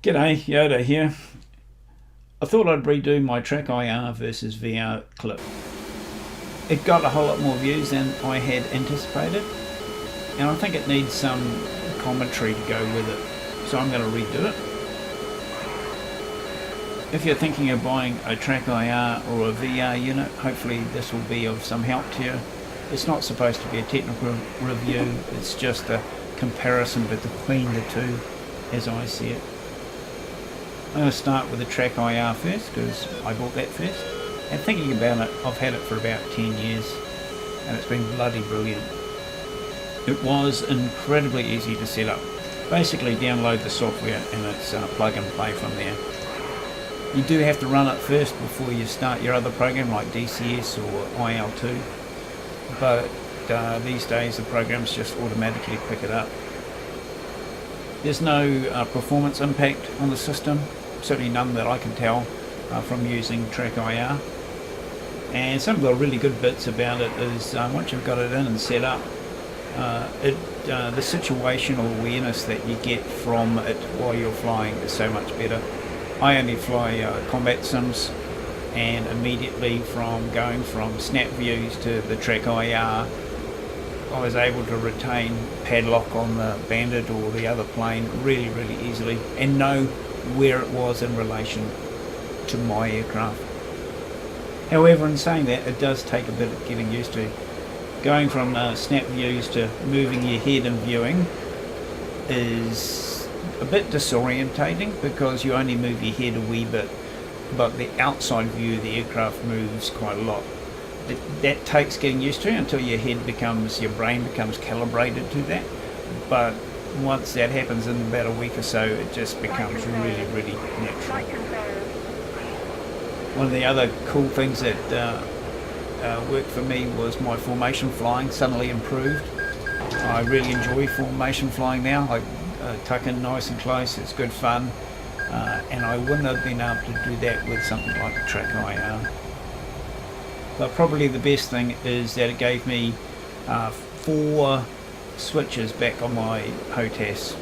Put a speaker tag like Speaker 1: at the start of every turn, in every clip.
Speaker 1: G'day, Yoda here. I thought I'd redo my Trackir versus VR clip. It got a whole lot more views than I had anticipated, and I think it needs some commentary to go with it, so I'm going to redo it. If you're thinking of buying a Trackir or a VR unit, hopefully this will be of some help to you. It's not supposed to be a technical review, it's just a comparison between the two as I see it. I'm going to start with the Trackir first because I bought that first, and thinking about it, I've had it for about 10 years and it's been bloody brilliant. It was incredibly easy to set up. Basically download the software and it's plug and play from there. You do have to run it first before you start your other program like DCS or IL2, but these days the programs just automatically pick it up. There's no performance impact on the system, certainly none that I can tell from using Trackir. And some of the really good bits about it is once you've got it in and set up, the situational awareness that you get from it while you're flying is so much better. I only fly combat sims, and immediately from going from snap views to the Trackir, I was able to retain padlock on the Bandit or the other plane really easily and know where it was in relation to my aircraft. However, in saying that, it does take a bit of getting used to. Going from snap views to moving your head and viewing is a bit disorientating because you only move your head a wee bit, but the outside view of the aircraft moves quite a lot. That takes getting used to until your brain becomes calibrated to that. But once that happens in about a week or so, it just becomes really natural. One of the other cool things that worked for me was my formation flying suddenly improved. I really enjoy formation flying now. I tuck in nice and close, it's good fun, and I wouldn't have been able to do that with something like Trackir. But probably the best thing is that it gave me 4 switches back on my HOTAS.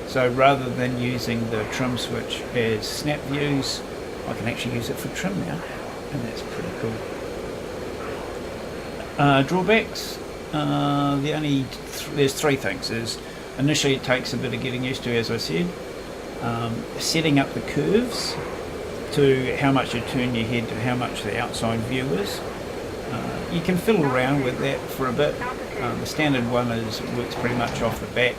Speaker 1: So rather than using the trim switch as snap views, I can actually use it for trim now, and that's pretty cool. Drawbacks, there's 3 things. Initially it takes a bit of getting used to, as I said. Setting up the curves to how much you turn your head to how much the outside view is. You can fiddle around with that for a bit. The standard one works pretty much off the bat.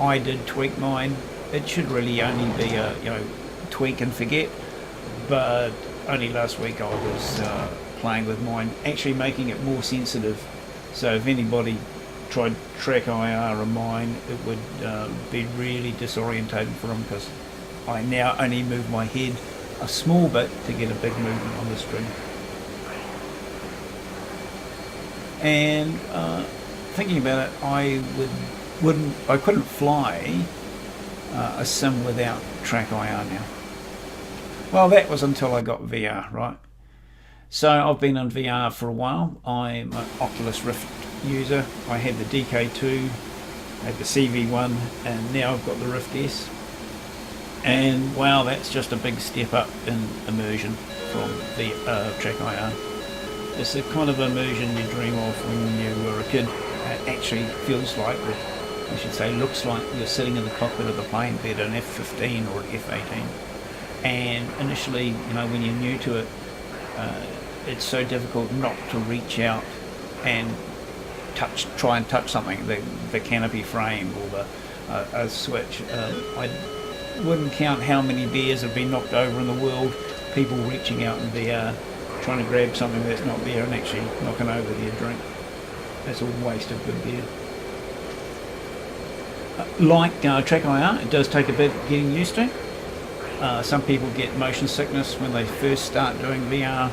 Speaker 1: I did tweak mine. It should really only be a tweak and forget, but only last week I was playing with mine, actually making it more sensitive. So if anybody tried Trackir or mine, it would be really disorientating for them because I now only move my head a small bit to get a big movement on the screen. And thinking about it, I couldn't fly a sim without Trackir now. Well, that was until I got VR, right? So I've been on VR for a while. I'm an Oculus Rift user. I had the DK2, I had the CV1, and now I've got the Rift S. And wow, that's just a big step up in immersion from the Trackir. It's the kind of immersion you dream of when you were a kid. It actually feels like, or I should say looks like, you're sitting in the cockpit of the plane, be it an F-15 or an F-18. And initially, when you're new to it, it's so difficult not to reach out and try and touch something, the canopy frame or a switch. I wouldn't count how many beers have been knocked over in the world, people reaching out in VR, trying to grab something that's not there and actually knocking over their drink. That's a waste of good beer. Like Trackir, it does take a bit getting used to. Some people get motion sickness when they first start doing VR.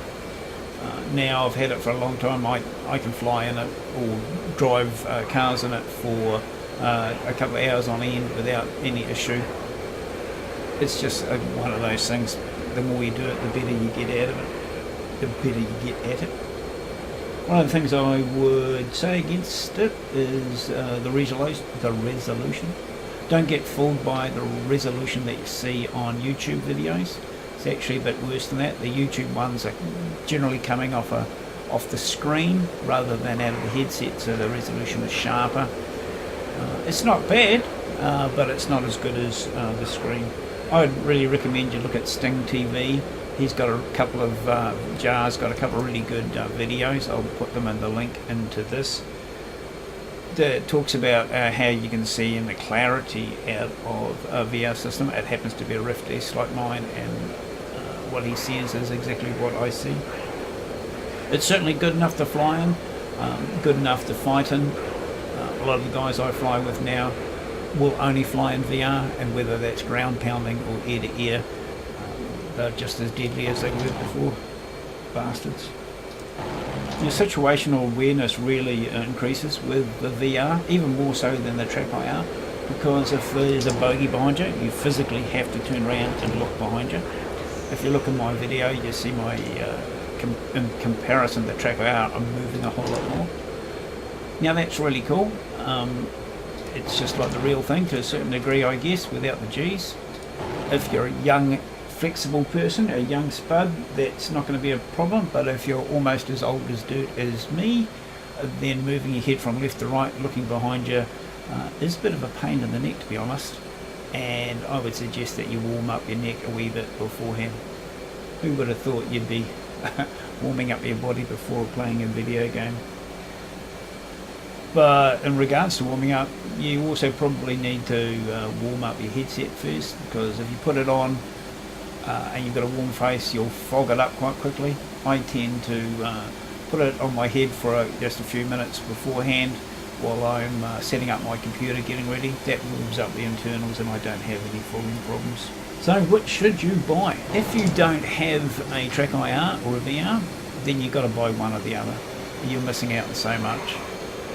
Speaker 1: Now I've had it for a long time. I can fly in it or drive cars in it for a couple of hours on end without any issue. It's just one of those things. The more you do it, the better you get out of it. The better you get at it. One of the things I would say against it is the resolution. Don't get fooled by the resolution that you see on YouTube videos. It's actually a bit worse than that. The YouTube ones are generally coming off the screen rather than out of the headset, so the resolution is sharper. It's not bad, but it's not as good as the screen. I would really recommend you look at Sting TV. He's got a couple of Jar's got a couple of really good videos. I'll put them in the link into this. That talks about how you can see in the clarity out of a VR system. It happens to be a Rift S like mine, and what he says is exactly what I see. It's certainly good enough to fly in, good enough to fight in. A lot of the guys I fly with now will only fly in VR, and whether that's ground pounding or ear to ear, they're just as deadly as they were before. Bastards. Your situational awareness really increases with the VR, even more so than the Trackir, because if there's a bogey behind you, you physically have to turn around and look behind you. If you look in my video, you see my in comparison to Trackir, I'm moving a whole lot more. Now that's really cool. It's just like the real thing to a certain degree, I guess, without the G's. If you're a young, flexible person, a young spud, that's not going to be a problem. But if you're almost as old as dirt as me, then moving your head from left to right, looking behind you, is a bit of a pain in the neck, to be honest. And I would suggest that you warm up your neck a wee bit beforehand. Who would have thought you'd be warming up your body before playing a video game? But in regards to warming up, you also probably need to warm up your headset first, because if you put it on and you've got a warm face, you'll fog it up quite quickly. I tend to put it on my head for just a few minutes beforehand while I'm setting up my computer, getting ready. That warms up the internals and I don't have any fogging problems. So which should you buy? If you don't have a Trackir or a VR, then you've got to buy one or the other. You're missing out on so much.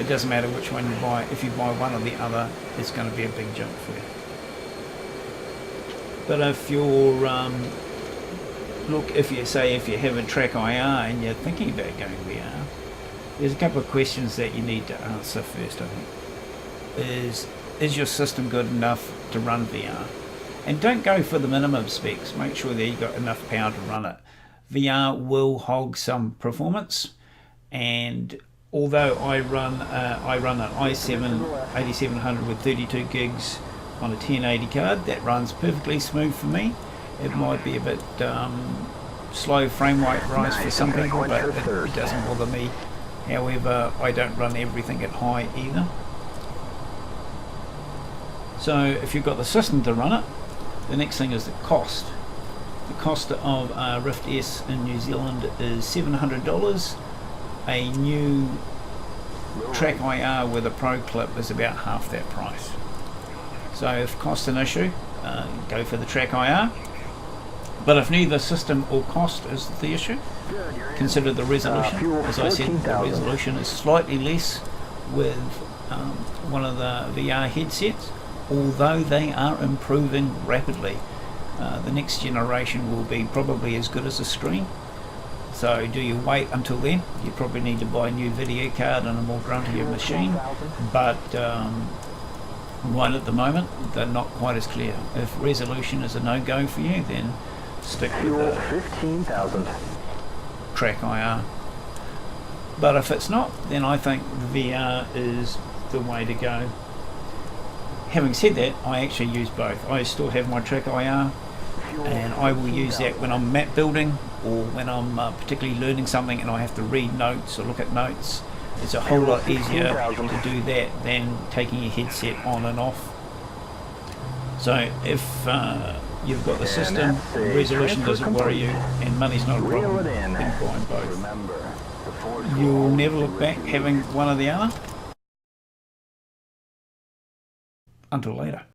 Speaker 1: It doesn't matter which one you buy. If you buy one or the other, it's going to be a big jump for you. But if you're if you have a Trackir and you're thinking about going VR, there's a couple of questions that you need to answer first. I think is your system good enough to run VR? And don't go for the minimum specs. Make sure that you've got enough power to run it. VR will hog some performance, and although I run an i7 8700 with 32 gigs on a 1080 card, that runs perfectly smooth for me. It might be a bit slow frame rate rise for some people, but it doesn't bother me. However, I don't run everything at high either. So if you've got the system to run it, the next thing is the cost. The cost of a Rift S in New Zealand is $700. A new Trackir with a Pro clip is about half that price. So if cost an issue, go for the Trackir. But if neither system or cost is the issue, consider the resolution. As I said, the resolution is slightly less with one of the VR headsets, although they are improving rapidly. The next generation will be probably as good as the screen. So do you wait until then? You probably need to buy a new video card and a more gruntier machine, but right at the moment they're not quite as clear. If resolution is a no-go for you, then stick with the 15,000 Trackir. But if it's not, then I think the VR is the way to go. Having said that, I actually use both. I still have my Trackir, and I will use that when I'm map building or when I'm particularly learning something and I have to read notes or look at notes. It's a whole lot easier to do that than taking your headset on and off. So if you've got the system, resolution doesn't worry you, and money's not a problem, then buy both. You'll never look back having one or the other. Until later.